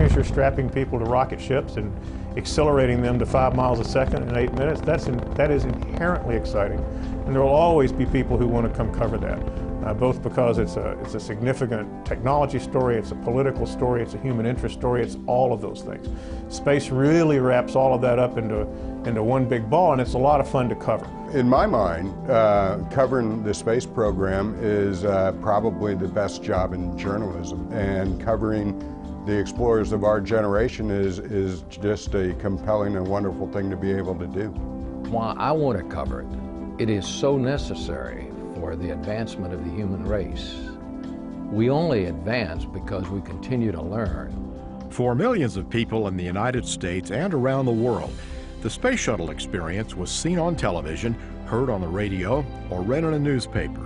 as you're strapping people to rocket ships and accelerating them to 5 miles a second in 8 minutes, that is inherently exciting. And there will always be people who want to come cover that, both because it's a significant technology story, it's a political story, it's a human interest story, it's all of those things. Space really wraps all of that up into one big ball, and it's a lot of fun to cover. In my mind, covering the space program is probably the best job in journalism, and covering the explorers of our generation is just a compelling and wonderful thing to be able to do. Why I want to cover it, it is so necessary for the advancement of the human race. We only advance because we continue to learn. For millions of people in the United States and around the world, the Space Shuttle experience was seen on television, heard on the radio, or read in a newspaper.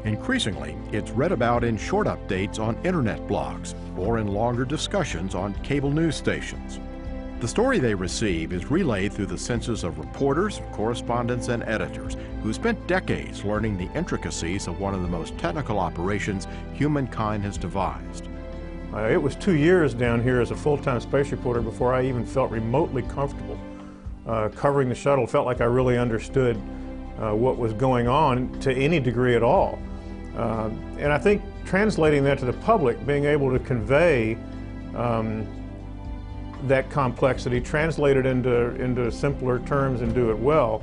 Increasingly, it's read about in short updates on internet blogs or in longer discussions on cable news stations. The story they receive is relayed through the senses of reporters, correspondents, and editors who spent decades learning the intricacies of one of the most technical operations humankind has devised. It was 2 years down here as a full-time space reporter before I even felt remotely comfortable covering the shuttle. Felt like I really understood what was going on to any degree at all. And I think translating that to the public, being able to convey that complexity, translate it into simpler terms and do it well,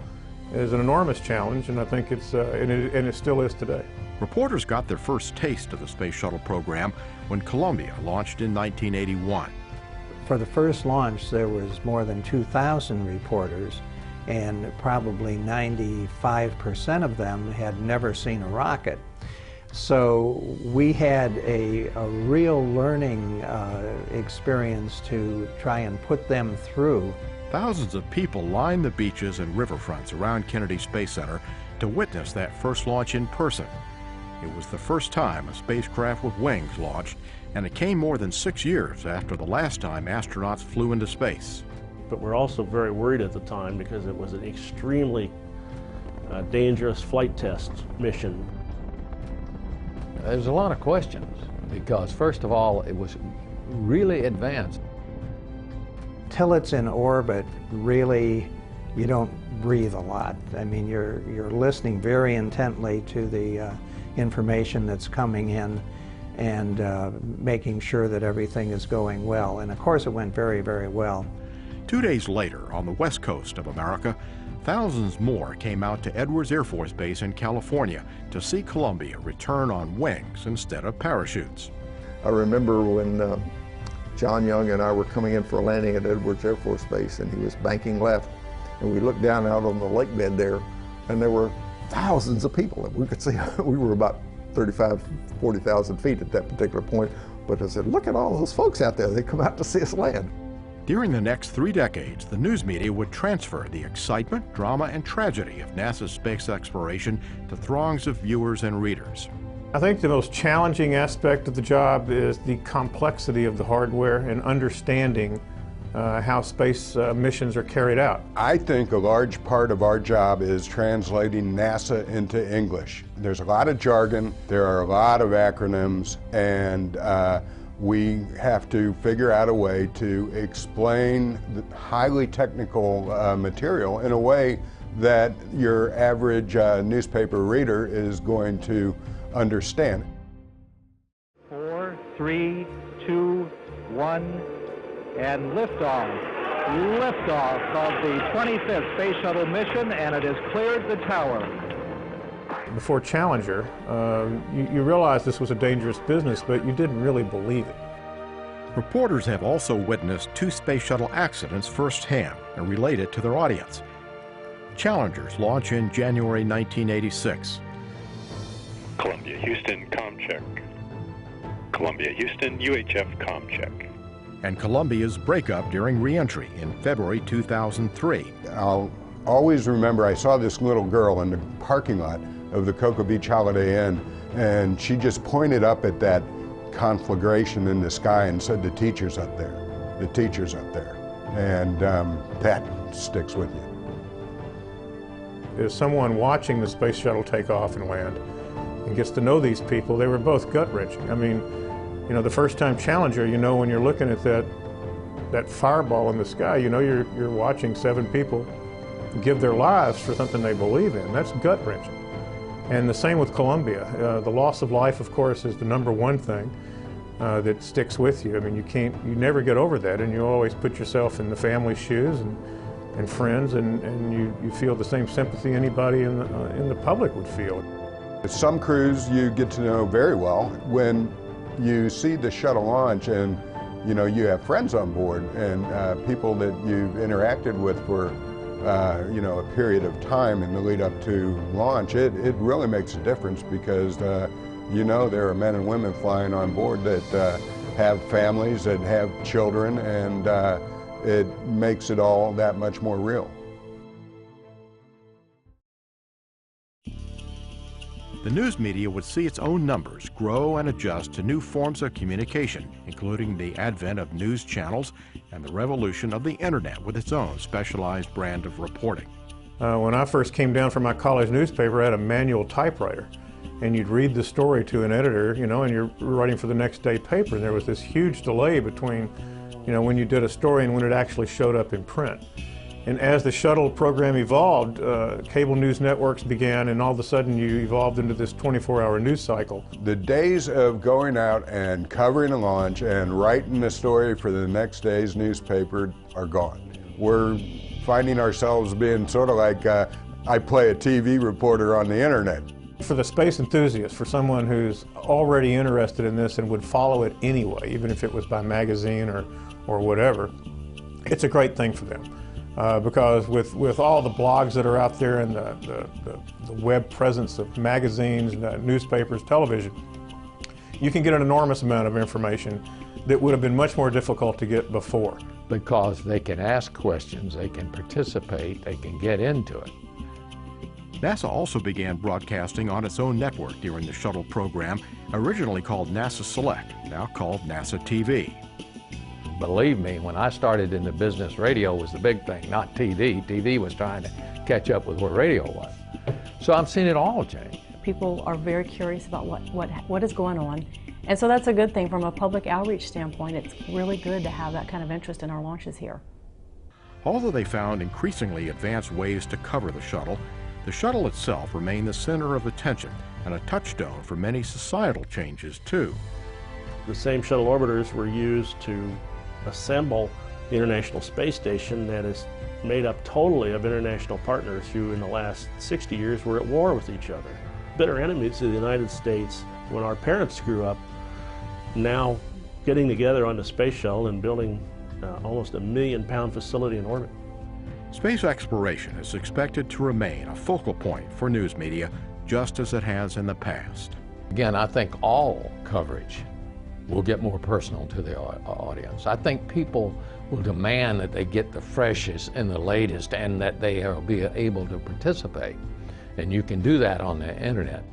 is an enormous challenge, and I think it's and it still is today. Reporters got their first taste of the Space Shuttle program when Columbia launched in 1981. For the first launch, there was more than 2,000 reporters, and probably 95% of them had never seen a rocket. So we had a real learning experience to try and put them through. Thousands of people lined the beaches and riverfronts around Kennedy Space Center to witness that first launch in person. It was the first time a spacecraft with wings launched, and it came more than 6 years after the last time astronauts flew into space. But we're also very worried at the time because it was an extremely dangerous flight test mission. There's a lot of questions because, first of all, it was really advanced. Till it's in orbit, really, you don't breathe a lot. I mean, you're listening very intently to the information that's coming in and making sure that everything is going well. And of course, it went very, very well. 2 days later, on the west coast of America, thousands more came out to Edwards Air Force Base in California to see Columbia return on wings instead of parachutes. I remember when John Young and I were coming in for a landing at Edwards Air Force Base, and he was banking left, and we looked down out on the lake bed there, and there were thousands of people. We could see we were about 40,000 feet at that particular point, but I said, look at all those folks out there. They come out to see us land. During the next 3 decades, the news media would transfer the excitement, drama, and tragedy of NASA's space exploration to throngs of viewers and readers. I think the most challenging aspect of the job is the complexity of the hardware and understanding how space missions are carried out. I think a large part of our job is translating NASA into English. There's a lot of jargon, there are a lot of acronyms, and we have to figure out a way to explain the highly technical material in a way that your average newspaper reader is going to understand. 4, 3, 2, 1, and liftoff. Liftoff of the 25th Space Shuttle mission, and it has cleared the tower. Before Challenger, you realized this was a dangerous business, but you didn't really believe it. Reporters have also witnessed 2 space shuttle accidents firsthand and relate it to their audience. Challengers launch in January 1986. Columbia, Houston, comm check. Columbia, Houston, UHF comm check. And Columbia's breakup during re-entry in February 2003. I'll always remember I saw this little girl in the parking lot of the Cocoa Beach Holiday Inn, and she just pointed up at that conflagration in the sky and said, "The teacher's up there, the teacher's up there." And that sticks with you. As someone watching the space shuttle take off and land and gets to know these people, they were both gut-wrenching. I mean, You know, the first-time Challenger, you know, when you're looking at that fireball in the sky, you know you're watching 7 people give their lives for something they believe in. That's gut-wrenching. And the same with Columbia. The loss of life, of course, is the #1 thing that sticks with you. I mean, you never get over that, and you always put yourself in the family's shoes and friends, and you feel the same sympathy anybody in the public would feel. Some crews you get to know very well. When you see the shuttle launch and you know you have friends on board and people that you've interacted with for you know, a period of time in the lead up to launch, it really makes a difference because you know there are men and women flying on board that have families, that have children, and it makes it all that much more real. The news media would see its own numbers grow and adjust to new forms of communication, including the advent of news channels and the revolution of the internet with its own specialized brand of reporting. When I first came down from my college newspaper, I had a manual typewriter, and you'd read the story to an editor, you know, and you're writing for the next day paper, and there was this huge delay between, you know, when you did a story and when it actually showed up in print. And as the shuttle program evolved, cable news networks began, and all of a sudden you evolved into this 24-hour news cycle. The days of going out and covering a launch and writing a story for the next day's newspaper are gone. We're finding ourselves being sort of like I play a TV reporter on the internet. For the space enthusiast, for someone who's already interested in this and would follow it anyway, even if it was by magazine or whatever, it's a great thing for them. Because with all the blogs that are out there and the web presence of magazines, newspapers, television, you can get an enormous amount of information that would have been much more difficult to get before. Because they can ask questions, they can participate, they can get into it. NASA also began broadcasting on its own network during the shuttle program, originally called NASA Select, now called NASA TV. Believe me, when I started in the business, radio was the big thing, not TV. TV was trying to catch up with where radio was. So I'm seeing it all change. People are very curious about what is going on. And so that's a good thing from a public outreach standpoint. It's really good to have that kind of interest in our launches here. Although they found increasingly advanced ways to cover the shuttle itself remained the center of attention and a touchstone for many societal changes too. The same shuttle orbiters were used to assemble the International Space Station that is made up totally of international partners who in the last 60 years were at war with each other. Bitter enemies of the United States when our parents grew up, now getting together on the space shuttle and building almost a 1 million-pound facility in orbit. Space exploration is expected to remain a focal point for news media, just as it has in the past. Again, I think all coverage will get more personal to the audience. I think people will demand that they get the freshest and the latest and that they will be able to participate. And you can do that on the internet.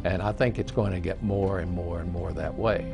And I think it's going to get more and more and more that way.